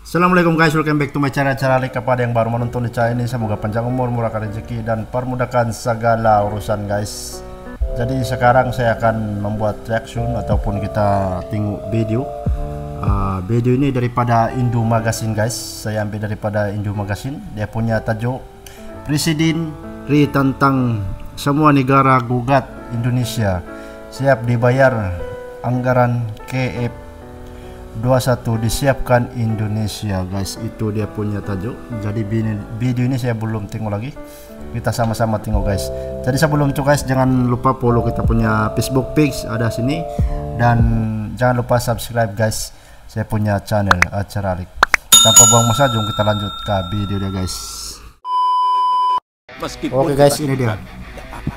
Assalamualaikum guys, welcome back to my channel. Kepada yang baru menonton di channel ini, semoga panjang umur, murahkan rezeki, dan permudahkan segala urusan guys. Jadi sekarang saya akan membuat reaction ataupun kita tengok video. Video ini daripada Indo Magazine guys. Saya ambil daripada Indo Magazine. Dia punya tajuk Presiden tentang semua negara gugat Indonesia siap dibayar anggaran KF 21 disiapkan Indonesia guys. Itu dia punya tajuk. Jadi video ini saya belum tengok lagi, kita sama-sama tengok guys. Jadi sebelum itu guys, jangan lupa follow kita punya Facebook page ada sini, dan jangan lupa subscribe guys saya punya channel Acaralik. Tanpa buang masa, jom kita lanjut ke video dia guys. Oke guys, ini dia. Tidak apa-apa.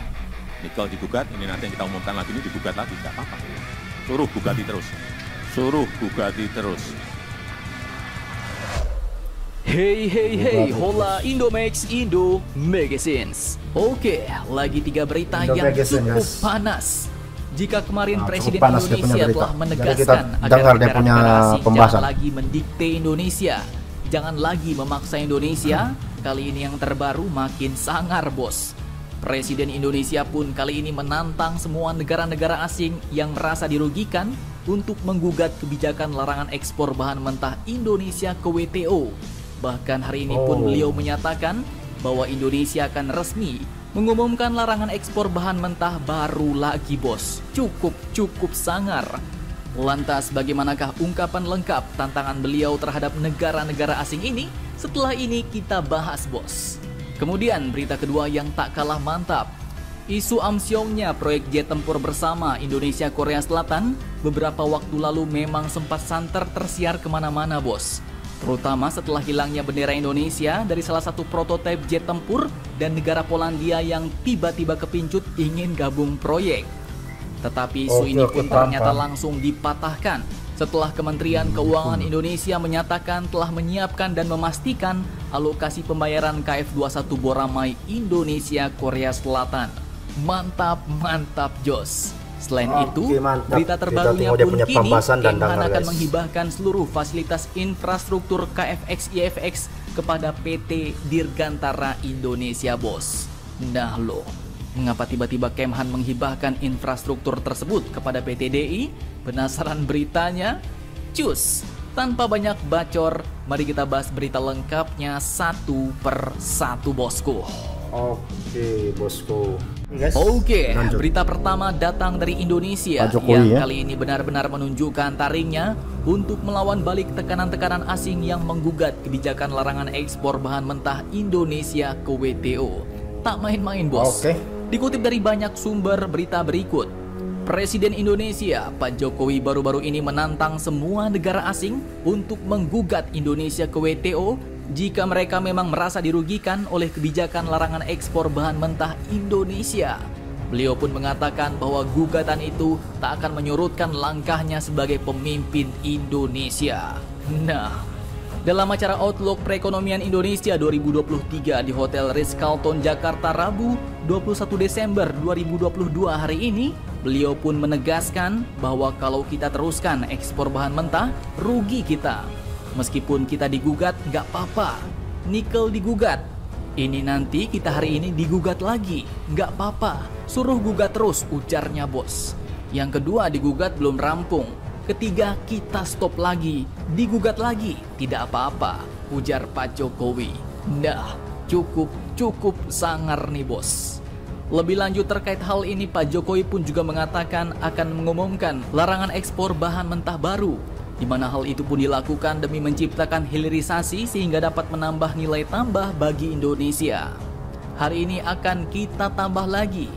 Nikel digugat, ini nanti yang kita umumkan lagi, ini digugat lagi, tidak apa-apa. Suruh gugati terus. Suruh gugati terus. Hey, hola Indomax Indo Magazines. Oke, lagi 3 berita Indo yang Magazine, cukup guys. panas. Jika kemarin Presiden panas dia punya Indonesia berita. telah Jadi menegaskan kita agar dengar dia punya negara-negara asing pembahasan. jangan lagi mendikte Indonesia, jangan lagi memaksa Indonesia. Kali ini yang terbaru makin sangar bos. Presiden Indonesia pun kali ini menantang semua negara-negara asing yang merasa dirugikan untuk menggugat kebijakan larangan ekspor bahan mentah Indonesia ke WTO. Bahkan hari ini pun beliau menyatakan bahwa Indonesia akan resmi mengumumkan larangan ekspor bahan mentah baru lagi bos. Cukup sangar. Lantas bagaimanakah ungkapan lengkap tantangan beliau terhadap negara-negara asing ini? Setelah ini kita bahas bos. Kemudian berita kedua yang tak kalah mantap. Isu amsyongnya proyek jet tempur bersama Indonesia Korea Selatan beberapa waktu lalu memang sempat santer tersiar kemana-mana bos. Terutama setelah hilangnya bendera Indonesia dari salah satu prototipe jet tempur dan negara Polandia yang tiba-tiba kepincut ingin gabung proyek. Tetapi isu ini pun ternyata langsung dipatahkan setelah Kementerian Keuangan Indonesia menyatakan telah menyiapkan dan memastikan alokasi pembayaran KF21 Boramai Indonesia Korea Selatan. Mantap Jos. Selain itu, mantap. berita terbarunya pun kini Kemhan akan guys. menghibahkan seluruh fasilitas infrastruktur KFX IFX kepada PT Dirgantara Indonesia bos. Nah loh, mengapa tiba-tiba Kemhan menghibahkan infrastruktur tersebut kepada PT DI? Penasaran beritanya? Cus, tanpa banyak bacor, mari kita bahas berita lengkapnya satu per satu bosku. Oke bosku. Oke, lanjut. berita pertama datang dari Indonesia Pak Jokowi, yang ya? kali ini benar-benar menunjukkan taringnya untuk melawan balik tekanan-tekanan asing yang menggugat kebijakan larangan ekspor bahan mentah Indonesia ke WTO. Tak main-main bos. Oke. Dikutip dari banyak sumber berita berikut, Presiden Indonesia Pak Jokowi baru-baru ini menantang semua negara asing untuk menggugat Indonesia ke WTO jika mereka memang merasa dirugikan oleh kebijakan larangan ekspor bahan mentah Indonesia. Beliau pun mengatakan bahwa gugatan itu tak akan menyurutkan langkahnya sebagai pemimpin Indonesia. Nah, dalam acara Outlook Perekonomian Indonesia 2023 di Hotel Ritz-Carlton Jakarta Rabu 21 Desember 2022 hari ini, beliau pun menegaskan bahwa kalau kita teruskan ekspor bahan mentah, rugi kita. Meskipun kita digugat, nggak apa-apa. Nikel digugat. Ini nanti kita hari ini digugat lagi. Nggak apa-apa. Suruh gugat terus, ujarnya bos. Yang kedua digugat belum rampung. Ketiga kita stop lagi. Digugat lagi. Tidak apa-apa, ujar Pak Jokowi. Nah, cukup sangar nih bos. Lebih lanjut terkait hal ini, Pak Jokowi pun juga mengatakan akan mengumumkan larangan ekspor bahan mentah baru, di mana hal itu pun dilakukan demi menciptakan hilirisasi sehingga dapat menambah nilai tambah bagi Indonesia. Hari ini akan kita tambah lagi.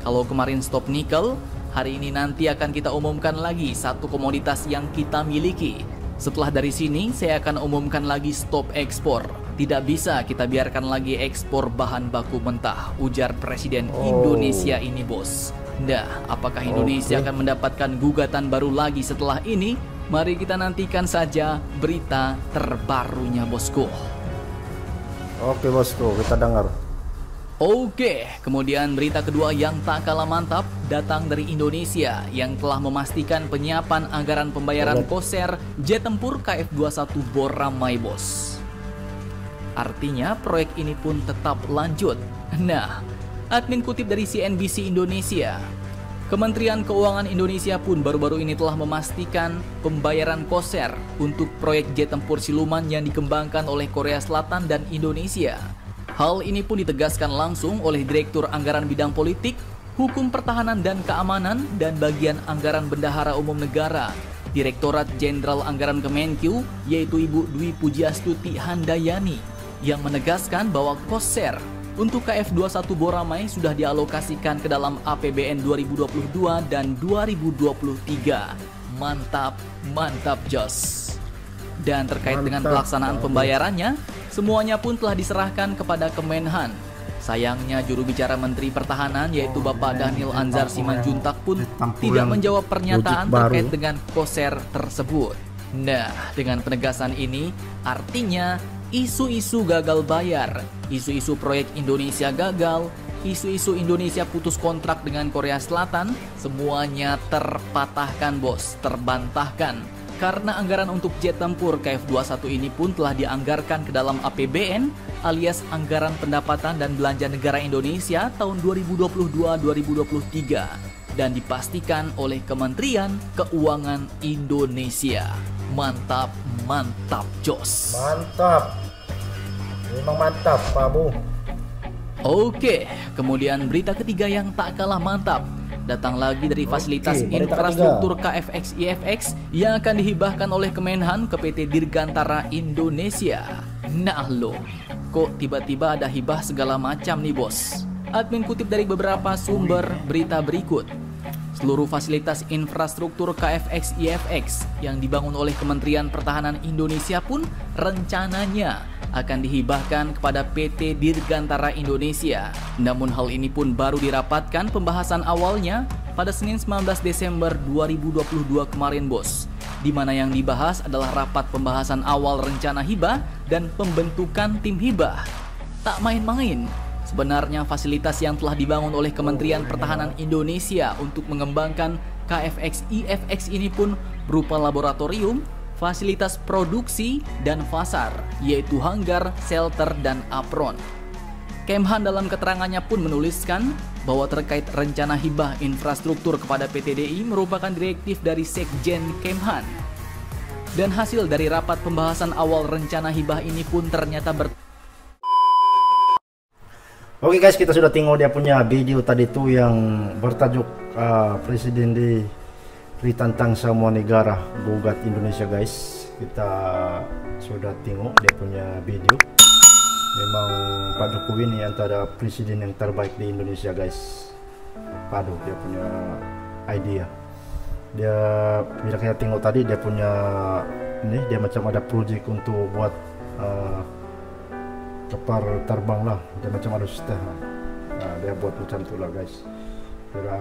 Kalau kemarin stop nikel, hari ini nanti akan kita umumkan lagi satu komoditas yang kita miliki. Setelah dari sini, saya akan umumkan lagi stop ekspor. Tidak bisa kita biarkan lagi ekspor bahan baku mentah, ujar Presiden Indonesia ini bos. Nah, apakah Indonesia akan mendapatkan gugatan baru lagi setelah ini? Mari kita nantikan saja berita terbarunya bosku. Oke bosku, kita dengar. Oke, kemudian berita kedua yang tak kalah mantap datang dari Indonesia yang telah memastikan penyiapan anggaran pembayaran koser jet tempur KF-21 Boramae, bos. Artinya proyek ini pun tetap lanjut. Nah, admin kutip dari CNBC Indonesia, Kementerian Keuangan Indonesia pun baru-baru ini telah memastikan pembayaran koser untuk proyek jet tempur siluman yang dikembangkan oleh Korea Selatan dan Indonesia. Hal ini pun ditegaskan langsung oleh Direktur Anggaran Bidang Politik, Hukum Pertahanan dan Keamanan dan Bagian Anggaran Bendahara Umum Negara, Direktorat Jenderal Anggaran Kemenkyu, yaitu Ibu Dwi Pujiastuti Handayani, yang menegaskan bahwa koser untuk KF-21 Boramae sudah dialokasikan ke dalam APBN 2022 dan 2023. Mantap, mantap jos. Dan terkait dengan pelaksanaan pembayarannya, semuanya pun telah diserahkan kepada Kemenhan. Sayangnya juru bicara Menteri Pertahanan yaitu Bapak Dhanil Anzar Simanjuntak pun tidak menjawab pernyataan terkait dengan koser tersebut. Nah, dengan penegasan ini artinya isu-isu gagal bayar, isu-isu proyek Indonesia gagal, isu-isu Indonesia putus kontrak dengan Korea Selatan, semuanya terpatahkan, bos, terbantahkan. Karena anggaran untuk jet tempur KF-21 ini pun telah dianggarkan ke dalam APBN alias Anggaran Pendapatan dan Belanja Negara Indonesia tahun 2022-2023 dan dipastikan oleh Kementerian Keuangan Indonesia. Mantap, mantap, jos. Mantap. Memang mantap, Pak Bu. Oke, kemudian berita ketiga yang tak kalah mantap datang lagi dari fasilitas infrastruktur KFX-IFX yang akan dihibahkan oleh Kemenhan ke PT Dirgantara Indonesia. Nah lo, kok tiba-tiba ada hibah segala macam nih, bos? Admin kutip dari beberapa sumber berita berikut. Seluruh fasilitas infrastruktur KFX-IFX yang dibangun oleh Kementerian Pertahanan Indonesia pun rencananya akan dihibahkan kepada PT Dirgantara Indonesia. Namun hal ini pun baru dirapatkan pembahasan awalnya pada Senin 19 Desember 2022 kemarin, bos. Di mana yang dibahas adalah rapat pembahasan awal rencana hibah dan pembentukan tim hibah. Tak main-main. Sebenarnya fasilitas yang telah dibangun oleh Kementerian Pertahanan Indonesia untuk mengembangkan KFX-IFX ini pun berupa laboratorium, fasilitas produksi, dan fasar, yaitu hanggar, shelter, dan apron. Kemhan dalam keterangannya pun menuliskan bahwa terkait rencana hibah infrastruktur kepada PT DI merupakan direktif dari Sekjen Kemhan. Dan hasil dari rapat pembahasan awal rencana hibah ini pun ternyata Oke guys, kita sudah tengok dia punya video tadi tuh yang bertajuk Presiden ditantang semua negara gugat Indonesia, guys. Kita sudah tengok dia punya video. Memang Pak Jokowi ini antara presiden yang terbaik di Indonesia, guys. Padu dia punya idea. Dia bila kita tengok tadi dia punya ini, dia macam ada project untuk buat kapal terbang lah, dia macam ada sistem. Nah, dia buat macam tu lah, guys.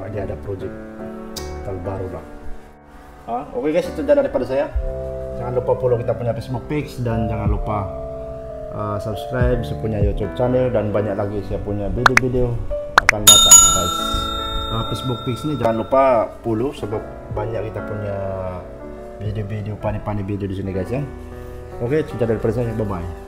Dia ada project terbaru lah. Oke guys, itu saja daripada saya. Jangan lupa follow kita punya Facebook page dan jangan lupa subscribe saya punya YouTube channel dan banyak lagi saya punya video-video akan datang, guys. Facebook page ini jangan lupa follow sebab banyak kita punya video-video pani-pani video di sini, guys ya. Oke, itu saja daripada saya. Bye bye.